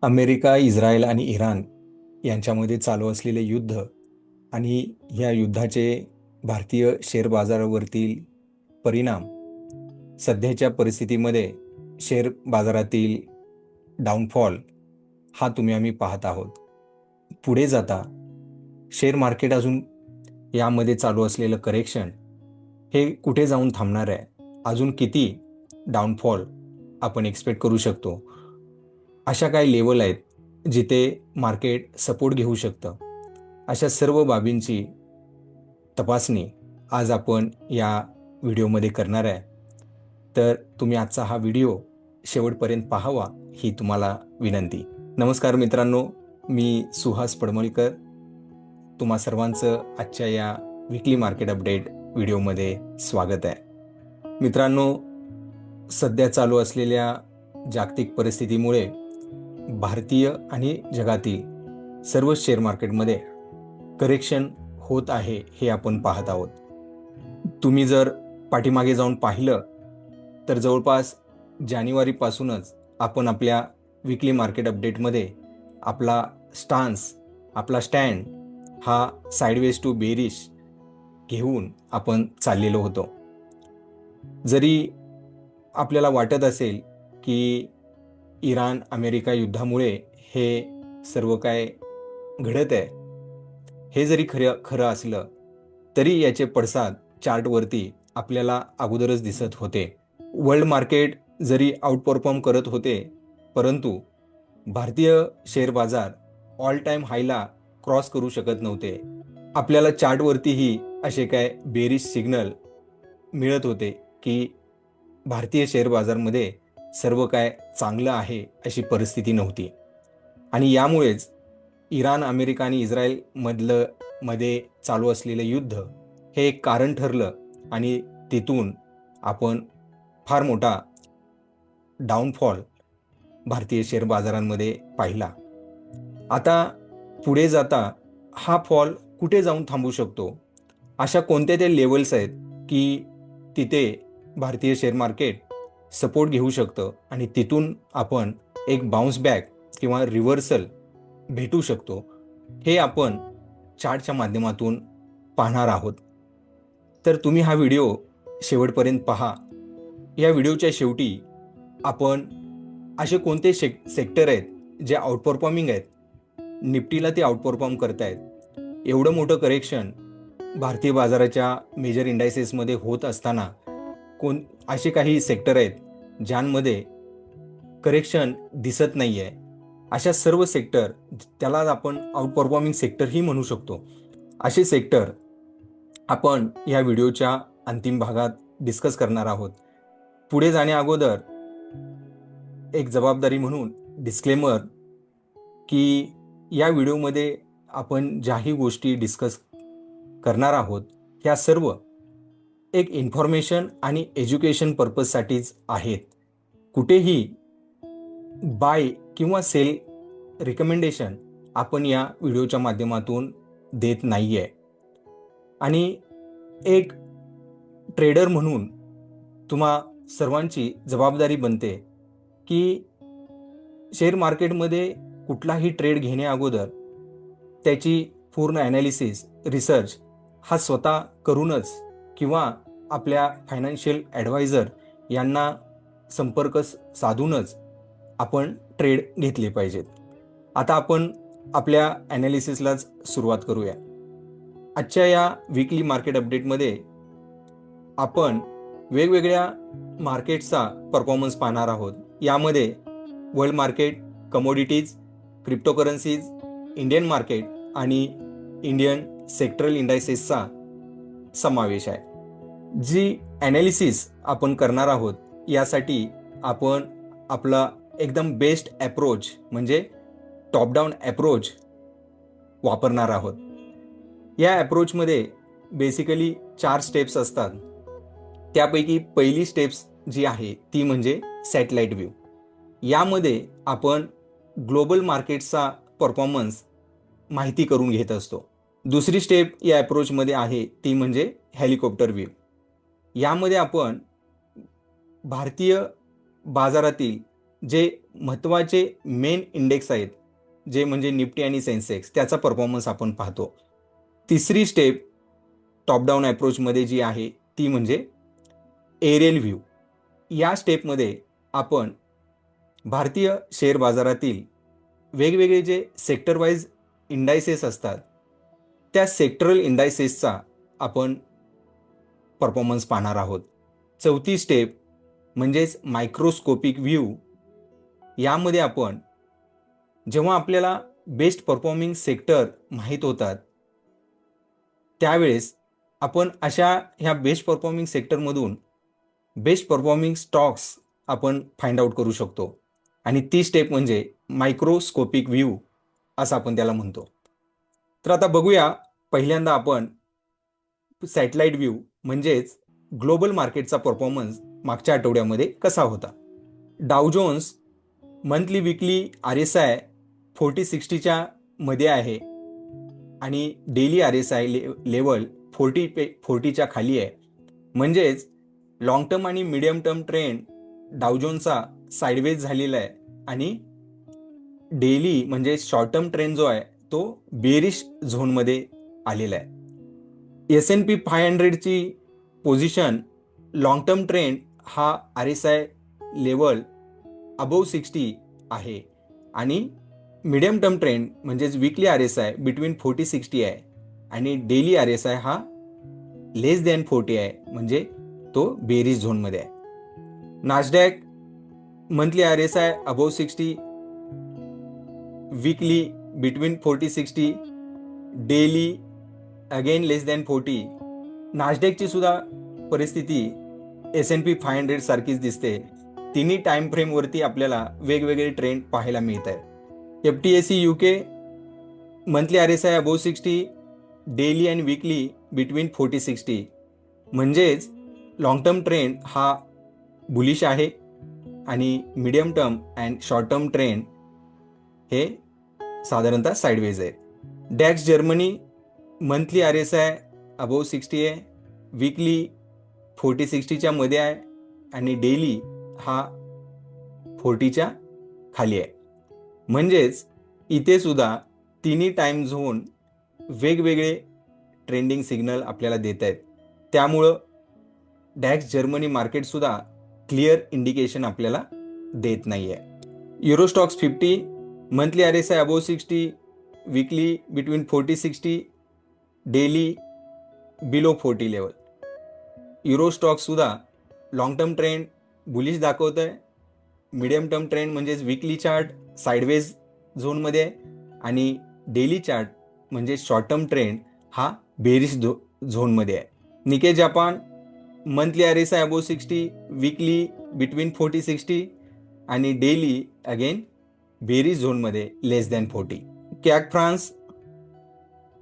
America, Israel आणि Iran यांच्यामध्ये चालू असलेले युद्ध आणि या युद्धाचे भारतीय शेअर बाजारावरील परिणाम सध्याच्या परिस्थितीमध्ये शेअर बाजारातील डाऊनफॉल हा आम्ही पाहत आहोत. पुढे जाता शेअर मार्केट अजून यामध्ये चालू असलेलं करेक्शन हे कुठे जाऊन थांबणार आहे, अजून किती डाऊनफॉल आपण एक्सपेक्ट करू शकतो, अशा काही लेवल आहेत जिथे मार्केट सपोर्ट घेऊ शकतं. अशा सर्व बाबींची तपासणी आज आपण या व्हिडिओमध्ये करणार आहे. तर तुम्ही आजचा हा व्हिडिओ शेवटपर्यंत पाहावा ही तुम्हाला विनंती. नमस्कार मित्रांनो, मी सुहास पडमळकर. तुम्हा सर्वांचं आजच्या या वीकली मार्केट अपडेट व्हिडिओमध्ये स्वागत आहे. मित्रांनो, सध्या चालू असलेल्या जागतिक परिस्थितीमुळे भारतीय आणि जगातील सर्व शेअर मार्केटमध्ये करेक्शन होत आहे हे आपण पाहत आहोत. तुम्ही जर पाठीमागे जाऊन पाहिलं तर जवळपास जानेवारीपासूनच आपण आपल्या वीकली मार्केट अपडेटमध्ये आपला स्टँड हा साईडवेज टू बेरिश घेऊन आपण चाललेलो होतो. जरी आपल्याला वाटत असेल की इराण अमेरिका युद्धामुळे हे सर्व काय घडत आहे, हे जरी खरं असलं तरी याचे पडसाद चार्टवरती आपल्याला अगोदरच दिसत होते. वर्ल्ड मार्केट जरी आउटपरफॉर्म करत होते, परंतु भारतीय शेअर बाजार ऑल टाईम हायला क्रॉस करू शकत नव्हते. आपल्याला चार्टवरतीही असे काय बेरिश सिग्नल मिळत होते की भारतीय शेअर बाजारमध्ये सर्व काय चांगलं आहे अशी परिस्थिती नव्हती. आणि यामुळेच इराण, अमेरिका आणि इस्रायल मध्ये चालू असलेलं युद्ध हे एक कारण ठरलं आणि तिथून आपण फार मोठा डाऊनफॉल भारतीय शेअर बाजारांमध्ये पाहिला. आता पुढे जाता हा फॉल कुठे जाऊन थांबू शकतो, अशा कोणत्या त्या लेवल्स आहेत की तिथे भारतीय शेअर मार्केट सपोर्ट घेऊ शकतं आणि तिथून आपण एक बाउन्स बॅक किंवा रिव्हर्सल भेटू शकतो, हे आपण चार्टच्या माध्यमातून पाहणार आहोत. तर तुम्ही हा व्हिडिओ शेवटपर्यंत पहा. या व्हिडिओच्या शेवटी आपण असे कोणते सेक्टर आहेत जे आउटपरफॉर्मिंग आहेत, निफ्टीला ते आउटपरफॉर्म करतायत, एवढं मोठं करेक्शन भारतीय बाजाराच्या मेजर इंडायसेसमध्ये होत असताना असे काही सेक्टर आहेत ज्यांमध्ये करेक्शन दिसत नाही आहे, अशा सर्व सेक्टर, त्याला आपण आउटपरफॉर्मिंग सेक्टरही म्हणू शकतो, असे सेक्टर आपण या व्हिडिओच्या अंतिम भागात डिस्कस करणार आहोत. पुढे जाण्या अगोदर एक जबाबदारी म्हणून डिस्क्लेमर की या व्हिडिओमध्ये आपण ज्याही गोष्टी डिस्कस करणार आहोत ह्या सर्व एक इन्फॉर्मेशन आणि एज्युकेशन पर्पजसाठीच आहेत. कुठेही बाय किंवा सेल रिकमेंडेशन आपण या व्हिडिओच्या माध्यमातून देत नाही आहे. आणि एक ट्रेडर म्हणून तुम्हा सर्वांची जबाबदारी बनते की शेअर मार्केटमध्ये कुठलाही ट्रेड घेण्या अगोदर त्याची पूर्ण ॲनालिसिस, रिसर्च हा स्वतः करूनच किंवा आपल्या फायनान्शियल ॲडवायझर यांना संपर्क साधूनच आपण ट्रेड घेतले पाहिजेत. आता आपण आपल्या ॲनालिसिसलाच सुरुवात करूया. आजच्या या वीकली मार्केट अपडेटमध्ये आपण वेगवेगळ्या मार्केटचा परफॉर्मन्स पाहणार आहोत. यामध्ये world market, commodities, cryptocurrencies, Indian market आणि इंडियन सेक्टरल इंडायसेसचा समावेश आहे. जी ॲनालिसिस आपण करणार आहोत यासाठी आपण आपला एकदम बेस्ट ॲप्रोच म्हणजे टॉप डाऊन ॲप्रोच वापरणार आहोत. या ॲप्रोचमध्ये बेसिकली 4 स्टेप्स असतात. त्यापैकी पहिली स्टेप्स जी आहे ती म्हणजे सॅटेलाइट व्ह्यू. यामध्ये आपण ग्लोबल मार्केटचा परफॉर्मन्स माहिती करून घेत असतो. दुसरी स्टेप या ॲप्रोचमध्ये आहे ती म्हणजे हेलिकॉप्टर व्ह्यू. यामध्ये आपण भारतीय बाजारातील जे महत्त्वाचे मेन इंडेक्स आहेत, जे म्हणजे निफ्टी आणि सेन्सेक्स, त्याचा परफॉर्मन्स आपण पाहतो. तिसरी स्टेप टॉप डाऊन अप्रोचमध्ये जी आहे ती म्हणजे एरियल व्ह्यू. या स्टेपमध्ये आपण भारतीय शेअर बाजारातील वेगवेगळे जे सेक्टर वाईज इंडायसेस असतात, त्या सेक्टरल इंडायसेसचा आपण परफॉर्मन्स पाहणार आहोत. चौथी स्टेप म्हणजेच मायक्रोस्कोपिक व्ह्यू. यामध्ये आपण जेव्हा आपल्याला बेस्ट परफॉर्मिंग सेक्टर माहीत होतात, त्यावेळेस आपण अशा ह्या बेस्ट परफॉर्मिंग सेक्टरमधून बेस्ट परफॉर्मिंग स्टॉक्स आपण फाइंड आउट करू शकतो. आणि ती स्टेप म्हणजे मायक्रोस्कोपिक व्ह्यू असं आपण त्याला म्हणतो. तर आता बघूया, पहिल्यांदा आपण सॅटेलाइट व्ह्यू म्हणजेच ग्लोबल मार्केटचा परफॉर्मन्स मागच्या आठवड्यामध्ये कसा होता. डाव जोन्स मंथली विकली RSI 4060च्या मध्ये आहे आणि डेली RSI लेवल 40च्या खाली आहे. म्हणजेच लॉंग टर्म आणि मिडियम टर्म ट्रेंड डाव जोन्सचा साइडवेज झालेला आहे आणि डेली म्हणजे शॉर्ट टर्म ट्रेंड जो आहे तो बेरिश झोनमध्ये आलेला आहे. S&P 500ची पोझिशन लॉंग टर्म ट्रेंड हा RSI लेवल अबोव 60 आहे आणि मिडियम टर्म ट्रेंड म्हणजेच विकली RSI बिटवीन 40-60 आहे आणि डेली RSI हा लेस दॅन 40 आहे, म्हणजे तो बेरिश झोनमध्ये आहे. Nasdaq monthly RSI above 60, weekly between 40-60, daily again less than 40. नासडॅकची सुद्धा परिस्थिती S&P 500 सारखीच दिसते. तिन्ही टाइम फ्रेमवरती आपल्याला वेगवेगळे ट्रेंड पाहायला मिळत आहेत. FTSE UK monthly RSI above 60, daily and weekly between 40-60. म्हणजेच लॉंग टर्म ट्रेंड हा बुलिश आहे आणि medium term and short term trend हे साधारणतः साइडवेज आहेत. डॅक्स जर्मनी मंथली RSI अबोव 60 आहे, वीकली 40-60च्या मध्ये आहे आणि डेली हा 40च्या खाली आहे. म्हणजेच इथे सुद्धा तिन्ही टाइम झोन वेगवेगळे ट्रेंडिंग सिग्नल आपल्याला देत आहेत. त्यामुळं डॅक्स जर्मनी मार्केट सुद्धा क्लिअर इंडिकेशन आपल्याला देत नाही आहे. Eurostoxx 50 monthly RSI above 60, weekly between 40-60, daily below 40 level. Eurostock सुद्धा लॉंग टर्म ट्रेंड बुलिश दाखवत आहे, मिडियम टर्म ट्रेंड म्हणजेच वीकली चार्ट साइडवेज झोनमध्ये आहे आणि डेली चार्ट म्हणजे शॉर्ट टर्म ट्रेंड हा बेरिश झोनमध्ये आहे. Nikkei Japan monthly RSI above 60, weekly between 40-60 आणि डेली अगेन बेरिश झोनमध्ये लेस दॅन 40. कॅक फ्रान्स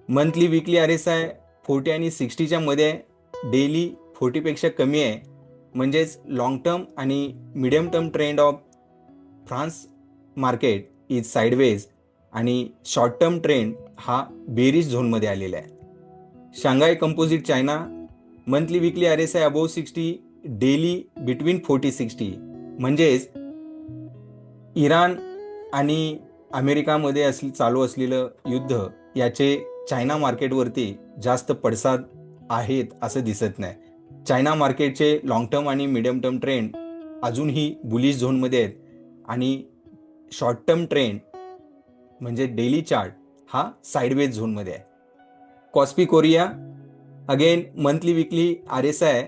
मंथली विकली RSI 40 आणि 60च्या मध्ये आहे, डेली 40पेक्षा कमी आहे. म्हणजेच लॉंग टर्म आणि medium term trend of France market is sideways आणि शॉर्ट टर्म ट्रेंड हा बेरिश झोनमध्ये आलेला आहे. शांघाय कंपोजिट चायना मंथली विकली RSI अबोव 60, डेली बिटवीन 40-60. म्हणजेच इराण आणि अमेरिकामध्ये चालू असलेलं युद्ध याचे चायना मार्केटवरती जास्त पडसाद आहेत असं दिसत नाही. चायना मार्केटचे लॉंग टर्म आणि मिडियम टर्म ट्रेंड अजूनही बुलिश झोनमध्ये आहेत आणि शॉर्ट टर्म ट्रेंड म्हणजे डेली चार्ट हा साइडवेज झोनमध्ये आहे. कॉस्पी कोरिया अगेन मंथली विकली RSI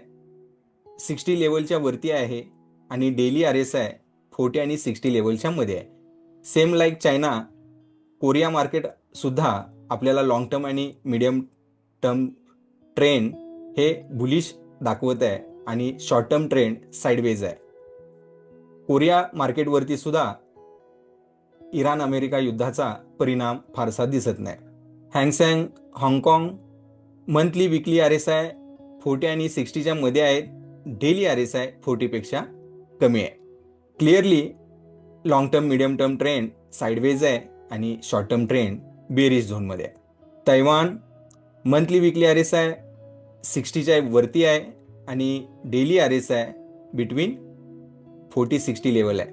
60 लेवलच्या वरती आहे आणि डेली RSI 40 आणि 60 लेवलच्या मध्ये आहे. Same like China, Korea market सुद्धा आपल्याला लॉंग टर्म आणि मिडियम टर्म ट्रेंड हे बुलिश दाखवत आहे आणि शॉर्ट टर्म ट्रेंड साइडवेज आहे. कोरिया मार्केटवरती सुद्धा इराण अमेरिका युद्धाचा परिणाम फारसा दिसत नाही. हँगसेंग हाँगकाँग मंथली विकली RSI 40 आणि 60च्या मध्ये आहेत, डेली RSI 40पेक्षा कमी आहे. Clearly long term medium term trend sideways आहे आणि शॉर्ट टर्म ट्रेंड बेरिश झोनमध्ये आहे. तैवान मंथली विकली RSI 60च्या वरती आहे आणि डेली RSI बिटवीन 40-60 लेवल आहे.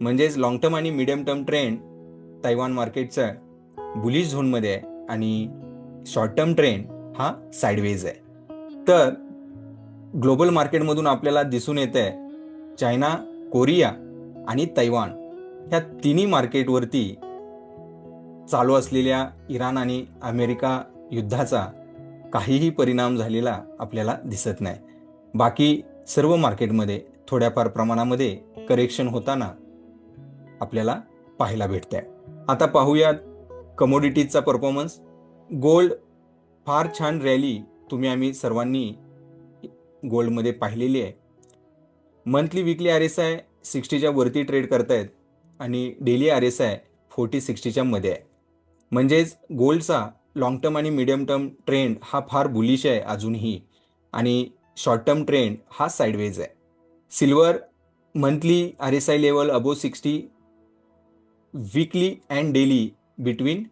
म्हणजेच लॉंग टर्म आणि मीडियम टर्म ट्रेंड तैवान मार्केटचा बुलिश झोनमध्ये आहे आणि शॉर्ट टर्म ट्रेंड हा साईडवेज आहे. तर ग्लोबल मार्केटमधून आपल्याला दिसून येत आहे चायना, कोरिया आणि तैवान ह्या तिन्ही मार्केटवरती चालू असलेल्या इराण आणि अमेरिका युद्धाचा काहीही परिणाम झालेला आपल्याला दिसत नाही. बाकी सर्व मार्केटमध्ये थोड्याफार प्रमाणामध्ये करेक्शन होताना आपल्याला पाहायला भेटते. आता पाहूयात कमोडिटीजचा परफॉर्मन्स. गोल्ड फार छान रॅली आम्ही सर्वांनी गोल्डमध्ये पाहिलेली आहे. मंथली विकली RSI 60च्या वरती ट्रेड करतायत आणि डेली RSI 40-60च्या मध्ये आहे. म्हणजेच गोल्डचा लॉंग टर्म आणि मीडियम टर्म ट्रेंड हा फार बुलिश आहे अजूनही आणि शॉर्ट टर्म ट्रेंड हा साईडवेज आहे. Silver monthly RSI level above 60, weekly and daily between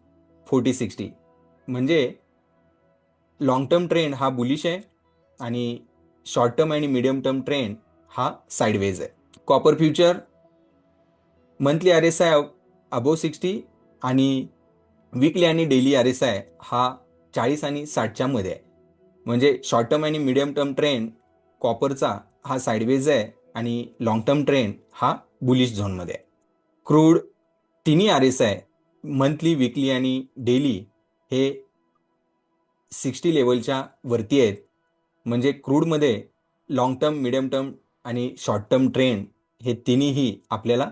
40-60. म्हणजे लॉंग टर्म ट्रेंड हा बुलिश आहे आणि शॉर्ट टर्म आणि मीडियम टर्म ट्रेंड हा साईडवेज आहे. Copper future monthly RSI above 60 आणि वीकली आणि डेली RSI हा 40 आणि 60च्या मध्ये आहे. म्हणजे शॉर्ट टर्म आणि मीडियम टर्म ट्रेंड कॉपरचा हा साईडवेज आहे आणि लॉंग टर्म ट्रेंड हा बुलिश झोनमध्ये आहे. क्रूड तिन्ही RSI मंथली, विकली आणि डेली हे 60 लेवलच्या वरती आहेत. म्हणजे क्रूडमध्ये लॉंग टर्म, मीडियम टर्म आणि शॉर्ट टर्म ट्रेंड हे तिन्हीही आपल्याला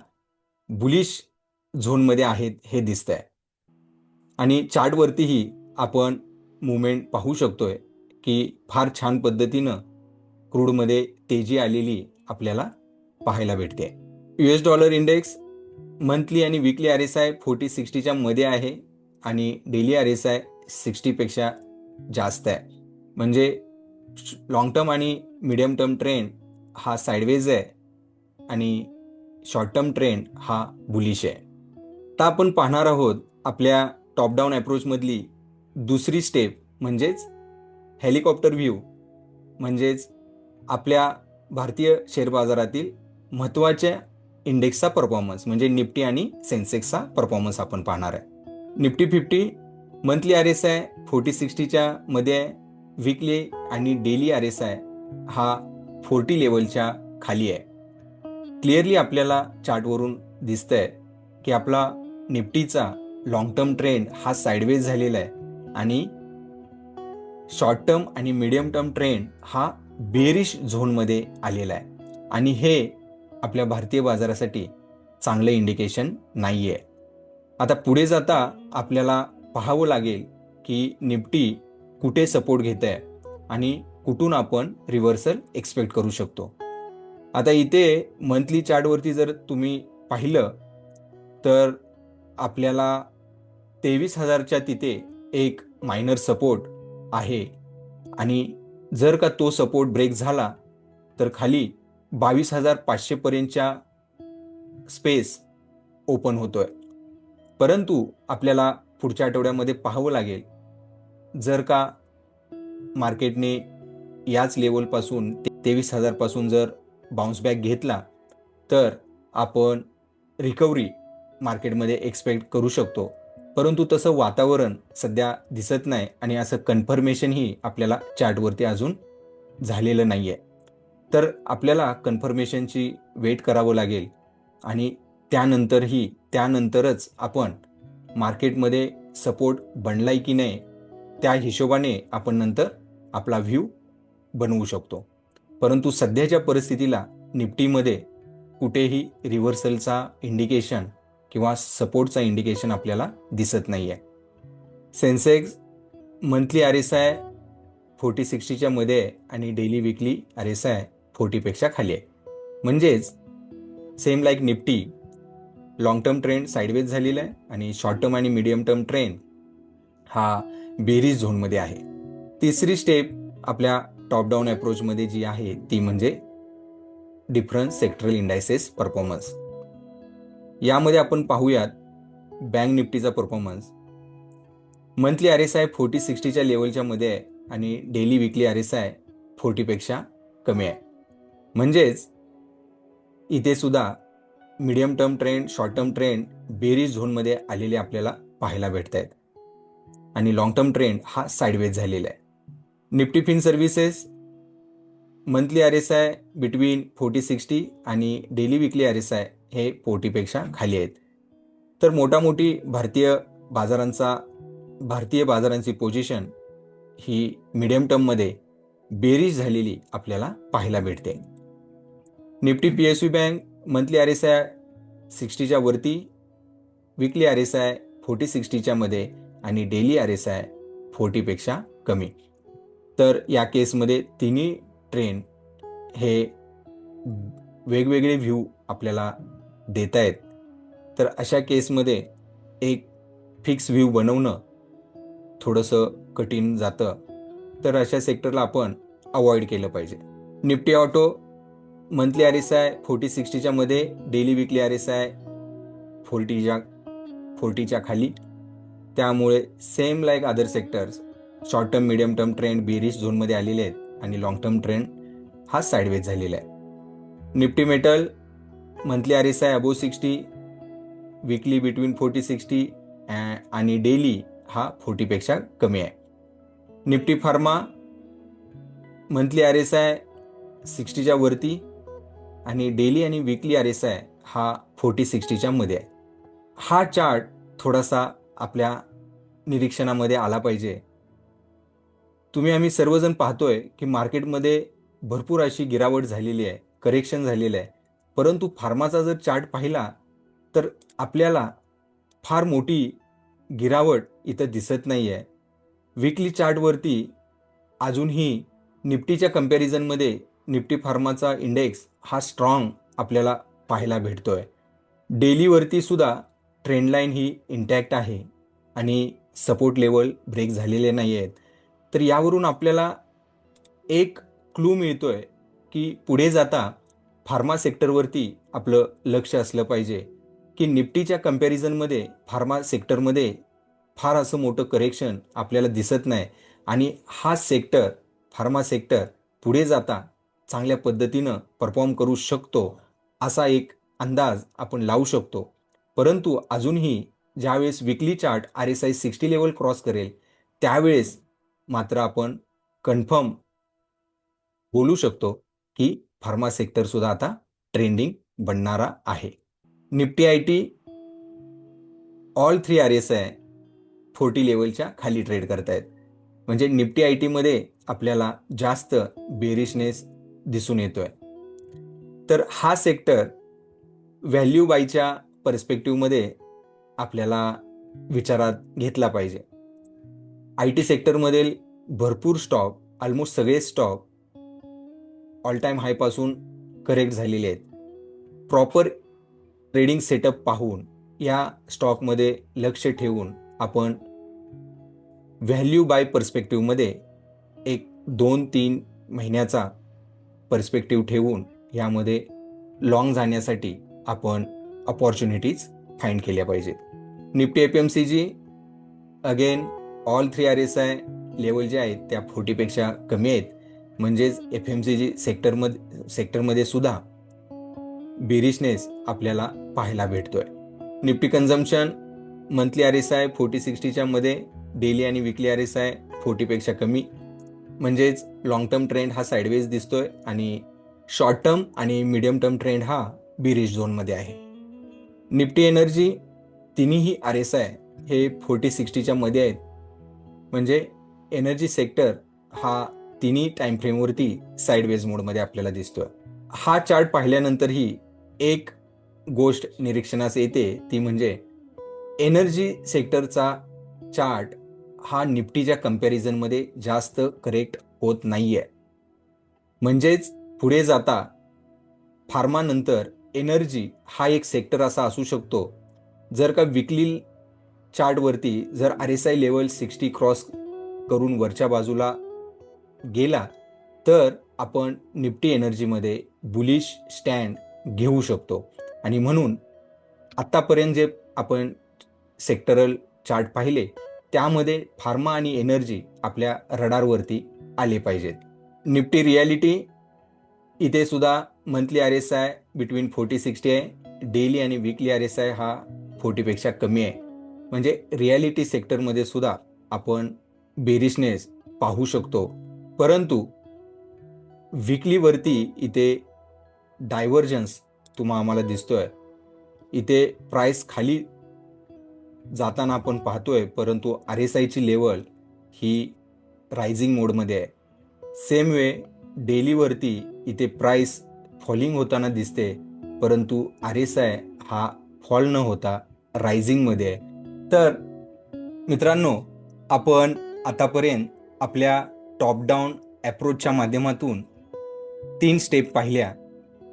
बुलिश झोनमध्ये आहेत हे दिसतंय. आणि चार्टवरतीही आपण मुवमेंट पाहू शकतोय की फार छान पद्धतीनं क्रूडमध्ये तेजी आलेली आपल्याला पाहायला भेटते. US डॉलर इंडेक्स मंथली आणि विकली RSI 40-60च्या मध्ये आहे आणि डेली RSI 60पेक्षा जास्त आहे. म्हणजे लॉंग टर्म आणि मीडियम टर्म ट्रेंड हा साईडवेज आहे आणि शॉर्ट टर्म ट्रेंड हा बुलिश आहे. आता आपण पाहणार आहोत आपल्या टॉप डाऊन अप्रोचमधली दुसरी स्टेप म्हणजेच हेलिकॉप्टर व्ह्यू. म्हणजेच आपल्या भारतीय शेअर बाजारातील महत्त्वाच्या इंडेक्सचा परफॉर्मन्स म्हणजे निफ्टी आणि सेन्सेक्सचा परफॉर्मन्स आपण पाहणार आहे. निफ्टी 50 मंथली RSI 40-60च्या मध्ये आहे. वीकली आणि डेली RSI हा 40 लेवलच्या खाली आहे. क्लिअरली आपल्याला चार्टवरून दिसतंय की आपला निफ्टीचा लॉंग टर्म ट्रेंड हा साईडवेज झालेला आहे आणि शॉर्ट टर्म आणि मीडियम टर्म ट्रेंड हा बेरिश झोनमध्ये आलेला आहे आणि हे आपल्या भारतीय बाजारासाठी चांगलं इंडिकेशन नाही आहे. आता पुढे जाता आपल्याला पाहावं लागेल की निफ्टी कुठे सपोर्ट घेत आहे आणि कुठून आपण रिव्हर्सल एक्सपेक्ट करू शकतो. आता इथे मंथली चार्टवरती जर तुम्ही पाहिलं तर आपल्याला 23,000च्या तिथे एक मायनर सपोर्ट आहे आणि जर का तो सपोर्ट ब्रेक झाला तर खाली 22,500 पर्यंतच्या स्पेस ओपन होतोय. परंतु आपल्याला पुढच्या आठवड्यामध्ये पाहावं लागेल जर का मार्केटने याच लेवलपासून 23,000 पासून जर बाउन्स बॅक घेतला तर आपण रिकव्हरी मार्केटमध्ये एक्सपेक्ट करू शकतो. परंतु तसं वातावरण सध्या दिसत नाही आणि असं कन्फर्मेशनही आपल्याला चार्टवरती अजून झालेलं नाही आहे. तर आपल्याला कन्फर्मेशनची वेट करावं लागेल आणि त्यानंतरच आपण मार्केटमध्ये सपोर्ट बनलाय की नाही त्या हिशोबाने आपण नंतर आपला व्ह्यू बनवू शकतो. परंतु सध्याच्या परिस्थितीला निफ्टीमध्ये कुठेही रिव्हर्सलचा इंडिकेशन किंवा सपोर्टचा इंडिकेशन आपल्याला दिसत नाही आहे. सेन्सेक्स मंथली RSI 40-60च्या मध्ये आहे आणि डेली विकली RSI 40पेक्षा खाली आहे. म्हणजेच same like Nifty long term trend sideways झालेला आहे आणि शॉर्ट टर्म आणि मीडियम टर्म ट्रेंड हा बेरीज झोनमध्ये आहे. तिसरी स्टेप आपल्या टॉप डाऊन अप्रोचमध्ये जी आहे ती म्हणजे डिफरन्स सेक्टरल इंडायसेस परफॉर्मन्स. यामध्ये आपण पाहूयात बँक निफ्टीचा परफॉर्मन्स. मंथली RSI 40-60च्या लेवलच्या मध्ये आहे आणि डेली विकली RSI 40पेक्षा कमी आहे. म्हणजेच इथे सुद्धा medium term trend, short term trend bearish झोनमध्ये आलेले आपल्याला पाहायला भेटत आहेत आणि लॉंग टर्म ट्रेंड हा साईडवेज झालेला आहे. Nifty fin services monthly RSI between 40-60 आणि डेली विकली RSI हे 40 पेक्षा खाली आहेत. तर मोठी भारतीय बाजारांची पोझिशन ही मीडियम टर्ममध्ये बेरीज झालेली आपल्याला पाहायला भेटते. Nifty PSU bank monthly RSI 60च्या वरती, विकली RSI 40-60च्या मध्ये आणि डेली RSI 40 पेक्षा कमी. तर या केसमध्ये तिन्ही ट्रेंड हे वेगवेगळे व्ह्यू आपल्याला देत आहेत. तर अशा केसमध्ये एक फिक्स व्ह्यू बनवणं थोडंसं कठीण जातं. तर अशा सेक्टरला आपण अवॉइड केलं पाहिजे. निफ्टी ऑटो मंथली RSI 40-60च्या मध्ये, डेली विकली RSI 40च्या खाली. त्यामुळे same like other sectors short term medium term trend bearish झोनमध्ये आलेले आहेत आणि लॉंग टर्म ट्रेंड हा साईडवेज झालेला आहे. Nifty metal monthly RSI above 60, विकली बिटवीन 40-60 आणि डेली हा 40 पेक्षा कमी आहे. निफ्टी फार्मा मंथली RSI 60च्या वरती आणि डेली आणि विकली RSI हा 40-60च्या मध्ये आहे. हा चार्ट थोडासा आपल्या निरीक्षणामध्ये आला पाहिजे. आम्ही सर्वजण पाहतोय की मार्केटमध्ये भरपूर अशी गिरावट झालेली आहे, करेक्शन झालेलं आहे. परंतु फार्माचा जर चार्ट पाहिला तर आपल्याला फार मोठी गिरावट इथं दिसत नाही आहे. विकली चार्टवरती अजूनही निफ्टीच्या कंपॅरिझनमध्ये निफ्टी फार्माचा इंडेक्स हा स्ट्रॉंग आपल्याला पाहायला भेटतोय. डेलीवरती सुद्धा ट्रेंडलाईन ही इंटॅक्ट आहे आणि सपोर्ट लेवल ब्रेक झालेले नाही आहेत. तर यावरून आपल्याला एक क्लू मिळतोय की पुढे जाता फार्मा सेक्टरवरती आपलं लक्ष असलं पाहिजे की निफ्टीच्या कंपॅरिझनमध्ये फार्मा सेक्टरमध्ये फार असं मोठं करेक्शन आपल्याला दिसत नाही आणि हा सेक्टर फार्मा सेक्टर पुढे जाता चांगल्या पद्धतीनं परफॉर्म करू शकतो असा एक अंदाज आपण लावू शकतो. परंतु अजूनही ज्यावेळेस विकली चार्ट RSI 60 लेवल क्रॉस करेल त्यावेळेस मात्र आपण कन्फर्म बोलू शकतो की फार्मा सेक्टर सुद्धा आता ट्रेंडिंग बनणारा आहे. निफ्टी IT ऑल 3 RSI 40 लेवलच्या खाली ट्रेड करतायत. म्हणजे निफ्टी IT मध्ये आपल्याला जास्त बेरिशनेस दिसून येतोय. तर हा सेक्टर व्हॅल्यू बायच्या पर्स्पेक्टिव्हमध्ये आपल्याला विचारात घेतला पाहिजे. IT सेक्टरमधील भरपूर स्टॉक, ऑलमोस्ट सगळे स्टॉक ऑल टाइम हायपासून करेक्ट झालेले आहेत. प्रॉपर ट्रेडिंग सेटअप पाहून या स्टॉकमध्ये लक्ष ठेवून आपण व्हॅल्यू बाय पर्स्पेक्टिव्हमध्ये एक 2-3 महिन्याचा पर्स्पेक्टिव्ह ठेवून यामध्ये लॉंग जाण्यासाठी आपण अपॉर्च्युनिटीज फाइंड केल्या पाहिजेत. Nifty FMCG again all 3 RSI level जे आहेत त्या 40 पेक्षा कमी आहेत. म्हणजेच FMCG सेक्टरमध्ये सुद्धा बेरिशनेस आपल्याला पाहायला भेटतोय. निफ्टी कन्झम्पशन मंथली RSI 40-60च्या मध्ये, डेली आणि विकली RSI 40 पेक्षा कमी. म्हणजेच लॉंग टर्म ट्रेंड हा साईडवेज दिसतोय आणि शॉर्ट टर्म आणि मीडियम टर्म ट्रेंड हा बेरिश झोनमध्ये आहे. निफ्टी एनर्जी तिन्ही RSI हे 40-60च्या मध्ये आहेत. म्हणजे एनर्जी सेक्टर हा तिन्ही टाइम फ्रेमवरती साईडवेज मोडमध्ये आपल्याला दिसतोय. हा चार्ट पाहिल्यानंतरही एक गोष्ट निरीक्षणास येते ती म्हणजे एनर्जी सेक्टरचा चार्ट हा निफ्टीच्या कंपॅरिझनमध्ये जास्त करेक्ट होत नाहीये. म्हणजेच पुढे जाता फार्मा नंतर एनर्जी हा एक सेक्टर असा असू शकतो. जर का विकली चार्टवरती जर RSI लेवल 60 क्रॉस करून वरच्या बाजूला गेला तर आपण निफ्टी एनर्जीमध्ये बुलिश स्टँड घेऊ शकतो. आणि म्हणून आत्तापर्यंत जे आपण सेक्टरल चार्ट पाहिले त्यामध्ये फार्मा आणि एनर्जी आपल्या रडारवरती आले पाहिजेत. निफ्टी रियालिटी इथे सुद्धा मंथली RSI बिटवीन 40-60 आहे डेली आणि वीकली RSI हा 40पेक्षा कमी आहे. म्हणजे रिॲलिटी सेक्टरमध्ये सुद्धा आपण बेरिशनेस पाहू शकतो. परंतु वीकलीवरती इथे डायव्हर्जन्स आम्हाला दिसतोय. इथे प्राइस खाली जाताना आपण पाहतोय, परंतु RSIची लेवल ही रायझिंग मोडमध्ये आहे. सेम वे डेलीवरती इथे प्राइस फॉलिंग होताना दिसते, परंतु RSI हा फॉल न होता रायझिंगमध्ये आहे. तर मित्रांनो, आपण आतापर्यंत आपल्या टॉप डाऊन अप्रोचच्या माध्यमातून 3 स्टेप पाहिल्या.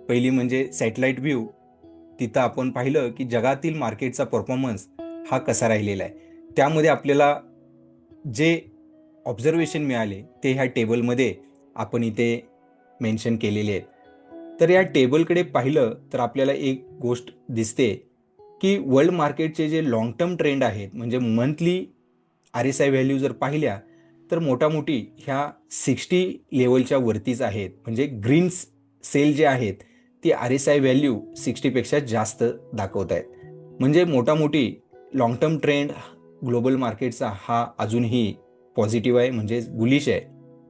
पहिली म्हणजे सॅटेलाइट व्ह्यू. तिथं आपण पाहिलं की जगातील मार्केटचा परफॉर्मन्स हा कसा राहिलेला आहे. त्यामध्ये आपल्याला जे ऑब्झर्वेशन मिळाले ते ह्या टेबलमध्ये आपण इथे मेन्शन केलेले आहेत. तर या टेबलकडे पाहिलं तर आपल्याला एक गोष्ट दिसते की वर्ल्ड मार्केटचे जे लॉंग टर्म ट्रेंड आहेत, म्हणजे मंथली RSI व्हॅल्यू जर पाहिल्या तर मोठामोठी ह्या 60 लेवलच्या वरतीच आहेत. म्हणजे ग्रीन सेल जे आहेत ती RSI व्हॅल्यू 60पेक्षा जास्त दाखवत आहेत. म्हणजे मोठामोठी लॉंग टर्म ट्रेंड ग्लोबल मार्केटचा हा अजूनही पॉझिटिव्ह आहे, म्हणजे बुलिश आहे.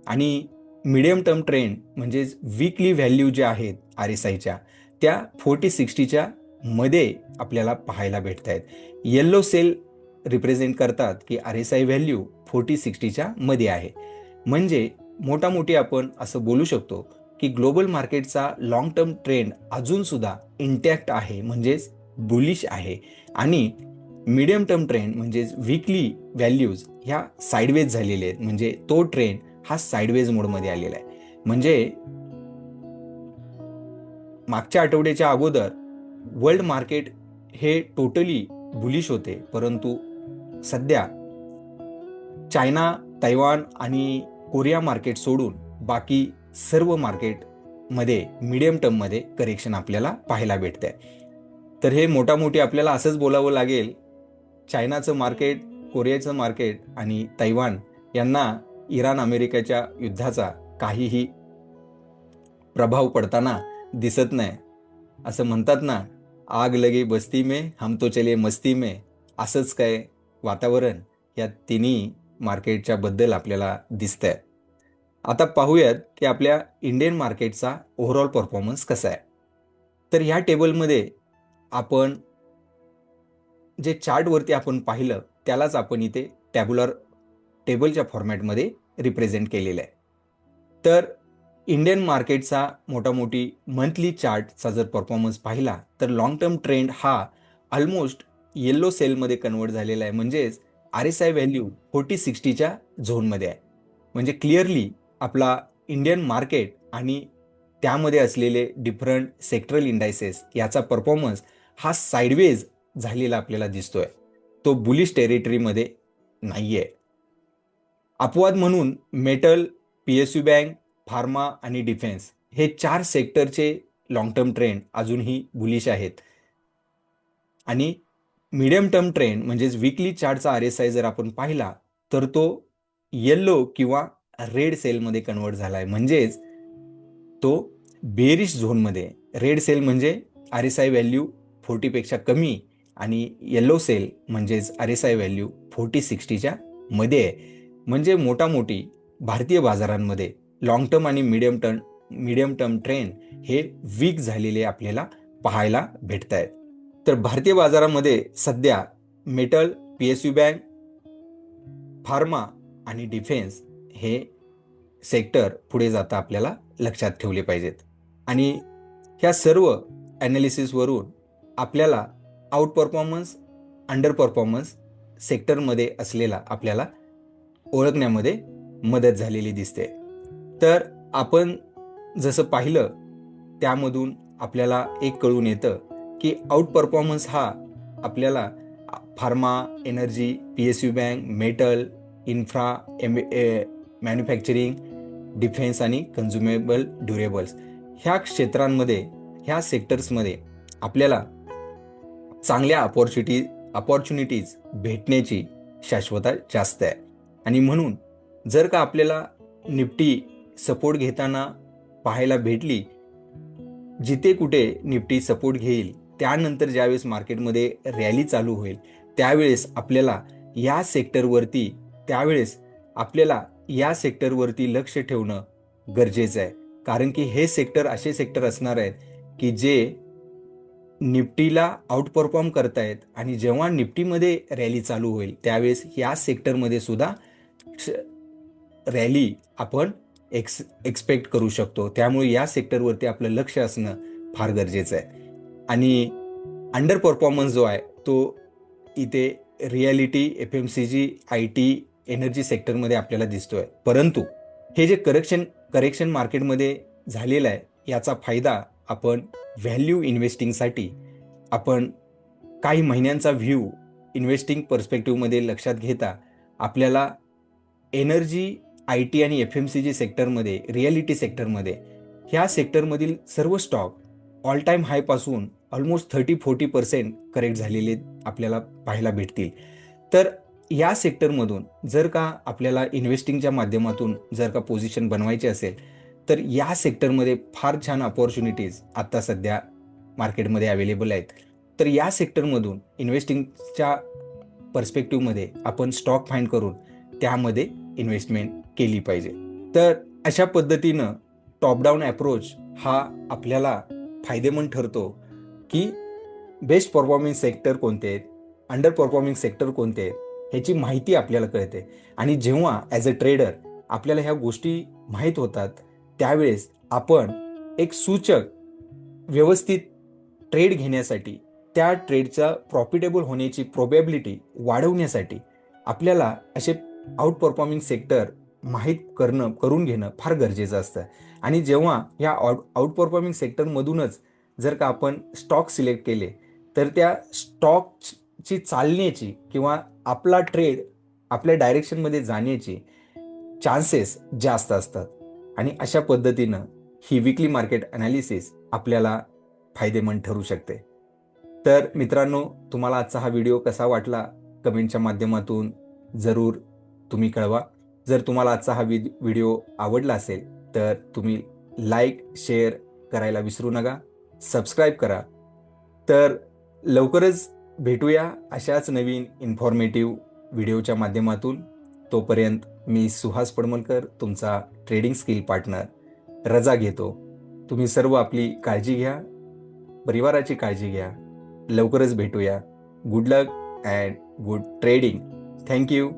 आणि मिडियम टर्म ट्रेंड म्हणजेच वीकली व्हॅल्यू ज्या आहेत RSIच्या त्या 40-60च्या मध्ये आपल्याला पाहायला भेटत आहेत. येल्लो सेल रिप्रेझेंट करतात की RSI व्हॅल्यू 40-60च्या मध्ये आहे. म्हणजे मोठामोठी आपण असं बोलू शकतो की ग्लोबल मार्केटचा लॉंग टर्म ट्रेंड अजून सुद्धा इंटॅक्ट आहे, म्हणजेच बुलिश आहे. आणि मीडियम टर्म ट्रेंड म्हणजेच वीकली व्हॅल्यूज ह्या साईडवेज झालेले आहेत. म्हणजे तो ट्रेंड हा साईडवेज मोडमध्ये आलेला आहे. म्हणजे मागच्या आठवड्याच्या अगोदर वर्ल्ड मार्केट हे टोटली बुलिश होते, परंतु सध्या चायना, तैवान आणि कोरिया मार्केट सोडून बाकी सर्व मार्केटमध्ये मीडियम टर्ममध्ये करेक्शन आपल्याला पाहायला भेटतंय. तर हे मोठामोठी आपल्याला असंच बोलावं लागेल, चायनाचं मार्केट, कोरियाचं मार्केट आणि तैवान यांना इराण अमेरिकेच्या युद्धाचा काहीही प्रभाव पडताना दिसत नाही. असं म्हणतात ना, आग लगे बस्ती में हम तो चले मस्ती में. असंच काय वातावरण या तिन्ही मार्केटच्या बद्दल आपल्याला दिसतंय. आता पाहूयात की आपल्या इंडियन मार्केटचा ओव्हरऑल परफॉर्मन्स कसा आहे. तर ह्या टेबलमध्ये आपण जे चार्टवरती आपण पाहिलं त्यालाच आपण इथे टॅब्युलर टेबलच्या फॉर्मॅटमध्ये रिप्रेझेंट केलेलं आहे. तर इंडियन मार्केटचा मोठामोठी मंथली चार्टचा जर परफॉर्मन्स पाहिला तर लॉंग टर्म ट्रेंड हा ऑलमोस्ट येल्लो सेलमध्ये कन्वर्ट झालेला आहे. म्हणजेच RSI व्हॅल्यू 40-60च्या झोनमध्ये आहे. म्हणजे क्लिअरली आपला इंडियन मार्केट आणि त्यामध्ये असलेले डिफरंट सेक्टरल इंडायसेस याचा परफॉर्मन्स हा साईडवेज झालेला आपल्याला दिसतोय. तो बुलिश टेरिटरीमध्ये नाहीये. अपवाद म्हणून मेटल, PSU बँक, फार्मा आणि डिफेन्स हे 4 सेक्टरचे लॉंग टर्म ट्रेंड अजूनही बुलिश आहेत. आणि मीडियम टर्म ट्रेंड म्हणजेच वीकली चार्टचा RSI जर आपण पाहिला तर तो येल्लो किंवा रेड सेलमध्ये कन्वर्ट झाला आहे. म्हणजेच तो बेरिश झोनमध्ये. रेड सेल म्हणजे RSI व्हॅल्यू 40पेक्षा कमी आणि येल्लो सेल म्हणजेच RSI व्हॅल्यू 40-60च्या मध्ये आहे. म्हणजे मोठामोठी भारतीय बाजारांमध्ये लॉंग टर्म आणि मीडियम टर्म ट्रेंड हे वीक झालेले आपल्याला पाहायला भेटत आहेत. तर भारतीय बाजारामध्ये सध्या मेटल, PSU बँक, फार्मा आणि डिफेन्स हे सेक्टर पुढे जाता आपल्याला लक्षात ठेवले पाहिजेत. आणि ह्या सर्व ॲनालिसिसवरून आपल्याला आउट परफॉर्मन्स, अंडर परफॉर्मन्स सेक्टरमध्ये असलेला आपल्याला ओळखण्यामध्ये मदत झालेली दिसते. तर आपण जसं पाहिलं त्यामधून आपल्याला एक कळून येतं की आउट परफॉर्मन्स हा आपल्याला pharma, energy, PSU bank, metal, infra, manufacturing, defence आणि कन्झ्युमेबल ड्युरेबल्स ह्या क्षेत्रांमध्ये, ह्या सेक्टर्समध्ये आपल्याला चांगल्या अपॉर्च्युनिटीज भेटण्याची शाश्वता जास्त आहे. आणि म्हणून जर का आपल्याला निफ्टी सपोर्ट घेताना पाहायला भेटली, जिथे कुठे निफ्टी सपोर्ट घेईल त्यानंतर ज्यावेळेस मार्केटमध्ये रॅली चालू होईल त्यावेळेस आपल्याला या सेक्टरवरती लक्ष ठेवणं गरजेचं आहे. कारण की हे सेक्टर असे सेक्टर असणार आहेत की जे निफ्टीला आउट परफॉर्म करतायत आणि जेव्हा निफ्टीमध्ये रॅली चालू होईल त्यावेळेस या सेक्टरमध्ये सुद्धा रॅली आपण एक्सपेक्ट करू शकतो. त्यामुळे या सेक्टरवरती आपलं लक्ष असणं फार गरजेचं आहे. आणि अंडर परफॉर्मन्स जो आहे तो इथे रिॲलिटी, FMCG, IT, एनर्जी सेक्टरमध्ये आपल्याला दिसतोय. परंतु हे जे करेक्शन मार्केटमध्ये झालेलं आहे याचा फायदा आपण व्हॅल्यू इन्व्हेस्टिंगसाठी आपण काही महिन्यांचा व्ह्यू इन्व्हेस्टिंग पर्स्पेक्टिव्हमध्ये लक्षात घेता आपल्याला एनर्जी, IT आणि FMCG सेक्टरमध्ये, रिॲलिटी सेक्टरमध्ये ह्या सेक्टरमधील सर्व स्टॉक ऑल टाईम हायपासून ऑलमोस्ट 30-40% करेक्ट झालेले आपल्याला पाहायला भेटतील. तर या सेक्टरमधून जर का आपल्याला इन्व्हेस्टिंगच्या माध्यमातून जर का पोझिशन बनवायची असेल तर या सेक्टरमध्ये फार छान अपॉर्च्युनिटीज आता सध्या मार्केटमध्ये अवेलेबल आहेत. तर या सेक्टरमधून इन्व्हेस्टिंगच्या पर्स्पेक्टिव्हमध्ये आपण स्टॉक फाइंड करून त्यामध्ये इन्व्हेस्टमेंट केली पाहिजे. तर अशा पद्धतीनं टॉप डाऊन अप्रोच हा आपल्याला फायदेमंद ठरतो की बेस्ट परफॉर्मिंग सेक्टर कोणते आहेत, अंडर परफॉर्मिंग सेक्टर कोणते आहेत ह्याची माहिती आपल्याला कळते. आणि जेव्हा ॲज अ ट्रेडर आपल्याला ह्या गोष्टी माहीत होतात त्यावेळेस आपण एक सूचक व्यवस्थित ट्रेड घेण्यासाठी, त्या ट्रेडचा प्रॉफिटेबल होण्याची प्रोबॅबिलिटी वाढवण्यासाठी आपल्याला असे आउट परफॉर्मिंग सेक्टर करून घेणं फार गरजेचं असतं. आणि जेव्हा या आउट परफॉर्मिंग सेक्टरमधूनच जर का आपण स्टॉक सिलेक्ट केले तर त्या स्टॉकची चालण्याची किंवा आपला ट्रेड आपल्या डायरेक्शनमध्ये जाण्याची चान्सेस जास्त असतात. आणि अशा पद्धतीनं ही वीकली मार्केट ॲनालिसिस आपल्याला फायदेमंद ठरू शकते. तर मित्रांनो, तुम्हाला आजचा हा व्हिडिओ कसा वाटला कमेंटच्या माध्यमातून जरूर तुम्ही कळवा. जर तुम्हाला आजचा हा व्हिडिओ आवडला असेल तर तुम्ही लाईक, शेअर करायला विसरू नका. सबस्क्राईब करा. तर लवकरच भेटूया अशाच नवीन इन्फॉर्मेटिव्ह व्हिडिओच्या माध्यमातून. तोपर्यंत मी सुहास पडमलकर, तुमचा ट्रेडिंग स्किल पार्टनर रजा घेतो. तुम्ही सर्व आपली काळजी घ्या, परिवाराची काळजी घ्या. लवकरच भेटूया. Good luck and good trading. Thank you.